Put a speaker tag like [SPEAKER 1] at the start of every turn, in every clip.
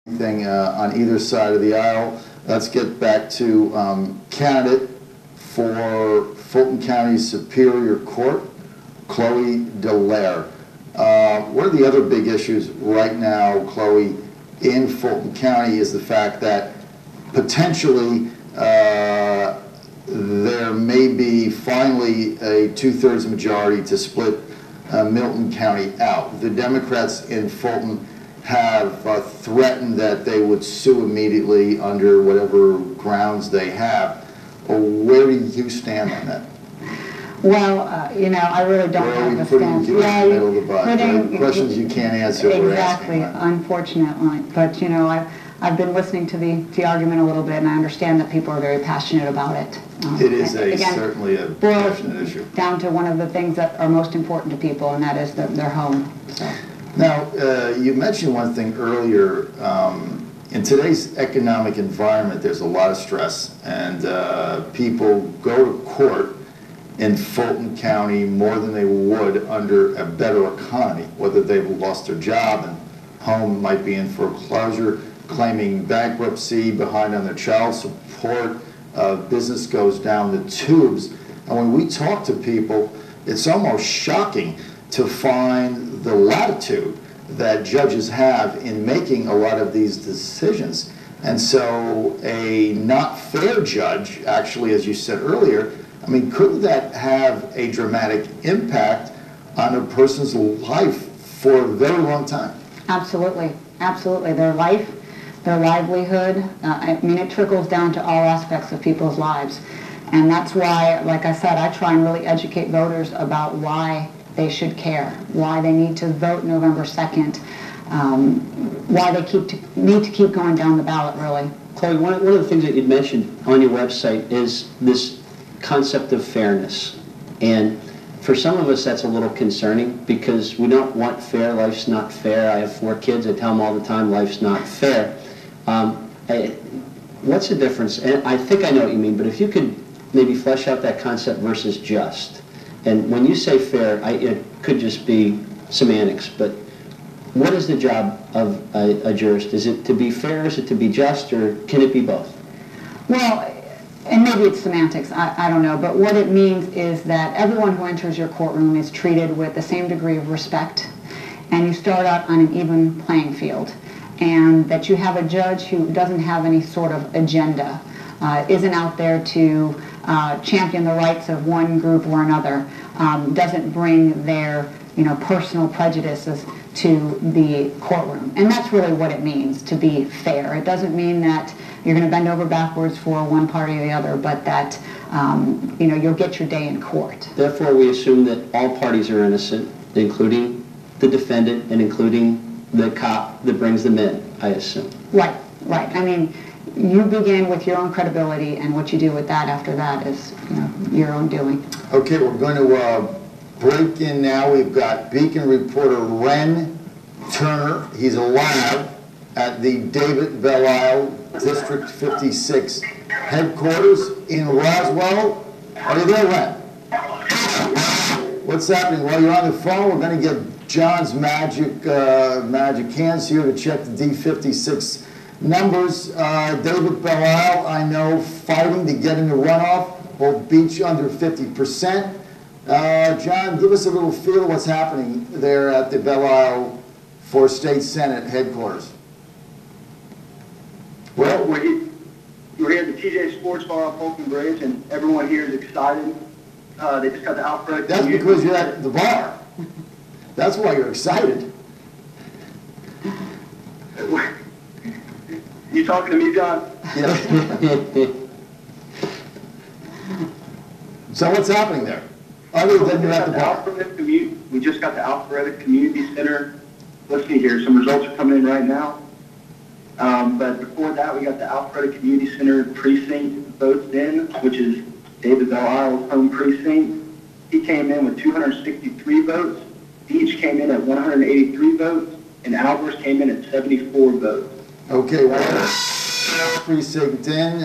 [SPEAKER 1] Thing on either side of the aisle. Let's get back to candidate for Fulton County Superior Court, Chloe Dallaire. One of the other big issues right now, Chloe, in Fulton County is the fact that potentially there may be finally a 2/3 majority to split Milton County out. The Democrats in Fulton have threatened that they would sue immediately under whatever grounds they have. Where do you stand on that?
[SPEAKER 2] Well, you know, I really don't have a stance.
[SPEAKER 1] Yeah, in the middle of the butt. Questions you can't answer.
[SPEAKER 2] Exactly, unfortunately. But you know, I've been listening to the argument a little bit, and I understand that people are very passionate about it.
[SPEAKER 1] It is certainly a passionate issue.
[SPEAKER 2] Down to one of the things that are most important to people, and that is their home. So.
[SPEAKER 1] Now, you mentioned one thing earlier. In today's economic environment, there's a lot of stress, and people go to court in Fulton County more than they would under a better economy, whether they've lost their job and home might be in foreclosure, claiming bankruptcy, behind on their child support, business goes down the tubes. And when we talk to people, it's almost shocking to find the latitude that judges have in making a lot of these decisions. And so a not fair judge, actually, as you said earlier, I mean, couldn't that have a dramatic impact on a person's life for a very long time?
[SPEAKER 2] Absolutely, absolutely. Their life, their livelihood, I mean, it trickles down to all aspects of people's lives. And that's why, like I said, I try and really educate voters about why they should care, why they need to vote November 2nd, why they need to keep going down the ballot, really.
[SPEAKER 3] Chloe, one of the things that you'd mentioned on your website is this concept of fairness. And for some of us, that's a little concerning because we don't want fair. Life's not fair. I have 4 kids. I tell them all the time, life's not fair. What's the difference? And I think I know what you mean, but if you could maybe flesh out that concept versus just. And when you say fair, it could just be semantics, but what is the job of a jurist? Is it to be fair, is it to be just, or can it be both?
[SPEAKER 2] Well, and maybe it's semantics, I don't know, but what it means is that everyone who enters your courtroom is treated with the same degree of respect, and you start out on an even playing field, and that you have a judge who doesn't have any sort of agenda, isn't out there to champion the rights of one group or another, doesn't bring their personal prejudices to the courtroom. And that's really what it means to be fair. It doesn't mean that you're going to bend over backwards for one party or the other, but that you'll get your day in court.
[SPEAKER 3] Therefore, we assume that all parties are innocent, including the defendant and including the cop that brings them in, I assume.
[SPEAKER 2] Right, right. I mean, you begin with your own credibility, and what you do with that after that is your own doing.
[SPEAKER 1] Okay, we're going to break in now. We've got Beacon reporter Ren Turner. He's alive at the David Belle Isle District 56 headquarters in Roswell. Are you there, Ren? What's happening? While you're on the phone, we're going to get John's magic hands here to check the D56 numbers. David Belle Isle, I know, fighting to get in the runoff, will beat you under 50%. John, give us a little feel of what's happening there at the Belle Isle for State Senate headquarters.
[SPEAKER 4] Well, we're here at the TJ Sports Bar on Fulton Bridge, and everyone here is excited. They just got the Alfred.
[SPEAKER 1] That's because you're at the bar. That's why you're excited.
[SPEAKER 4] You talking to me, John?
[SPEAKER 1] Yes. So what's happening there? Other than you're at the bar.
[SPEAKER 4] We just got the Alpharetta Community Center. Let's see here. Some results are coming in right now. But before that, we got the Alpharetta Community Center precinct votes in, which is David Belle Isle's home precinct. He came in with 263 votes. Beach came in at 183 votes, and Albers came in at 74 votes.
[SPEAKER 1] Okay, well, precinct in.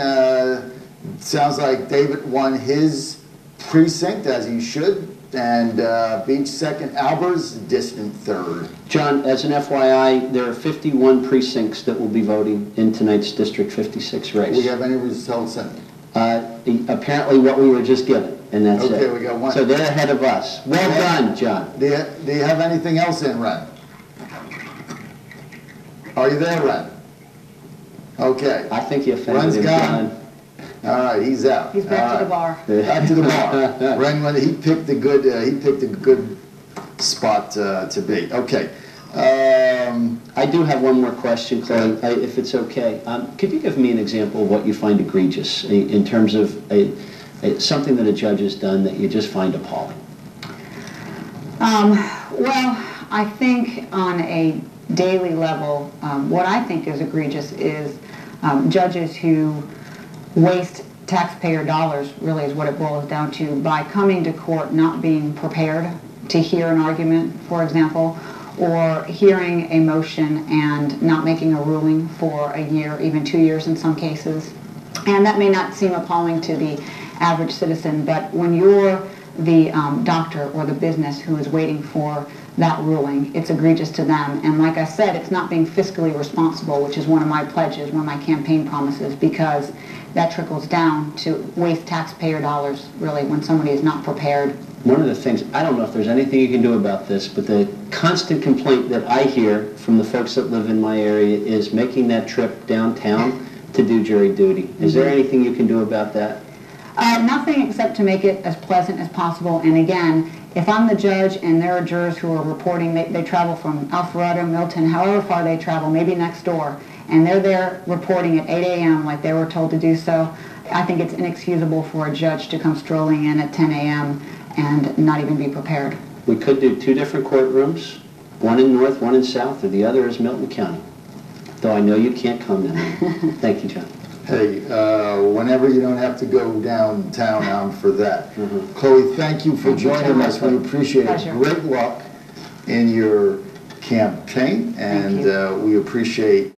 [SPEAKER 1] Sounds like David won his precinct, as he should. and Beach second, Albers distant third.
[SPEAKER 3] John, as an FYI, there are 51 precincts that will be voting in tonight's District 56 race.
[SPEAKER 1] Do we have any results in?
[SPEAKER 3] Apparently what we were just given, and that's it.
[SPEAKER 1] Okay, we got one.
[SPEAKER 3] So they're ahead of us. Well done, John.
[SPEAKER 1] Do you have anything else in, Ren? Are you there, Ren? Okay.
[SPEAKER 3] I think you offended
[SPEAKER 1] Ren's
[SPEAKER 3] him,
[SPEAKER 1] gone.
[SPEAKER 3] John.
[SPEAKER 1] All right, he's out.
[SPEAKER 2] He's back to the bar.
[SPEAKER 1] Back to the bar. Ren, he picked a good spot to be. Okay.
[SPEAKER 3] I do have one more question, Chloe, if it's okay. Could you give me an example of what you find egregious in terms of something that a judge has done that you just find appalling?
[SPEAKER 2] Well, I think on a daily level, what I think is egregious is judges who waste taxpayer dollars, really is what it boils down to, by coming to court not being prepared to hear an argument, for example, or hearing a motion and not making a ruling for a year, even 2 years in some cases. And that may not seem appalling to the average citizen, but when you're the doctor or the business who is waiting for that ruling, it's egregious to them. And like I said, it's not being fiscally responsible, which is one of my pledges, one of my campaign promises, because that trickles down to waste taxpayer dollars, really, when somebody is not prepared.
[SPEAKER 3] One of the things, I don't know if there's anything you can do about this, but the constant complaint that I hear from the folks that live in my area is making that trip downtown to do jury duty. Is there anything you can do about that?
[SPEAKER 2] Nothing except to make it as pleasant as possible. And again, if I'm the judge and there are jurors who are reporting, they travel from Alpharetta, Milton, however far they travel, maybe next door, and they're there reporting at 8 a.m. like they were told to do so, I think it's inexcusable for a judge to come strolling in at 10 a.m. and not even be prepared.
[SPEAKER 3] We could do 2 different courtrooms, one in North, one in South, or the other is Milton County. Though I know you can't come now. Thank you, John.
[SPEAKER 1] Hey, whenever you don't have to go downtown, I'm for that. Chloe, thank you for joining us. We appreciate it.
[SPEAKER 2] Pleasure.
[SPEAKER 1] Great luck in your campaign, and we appreciate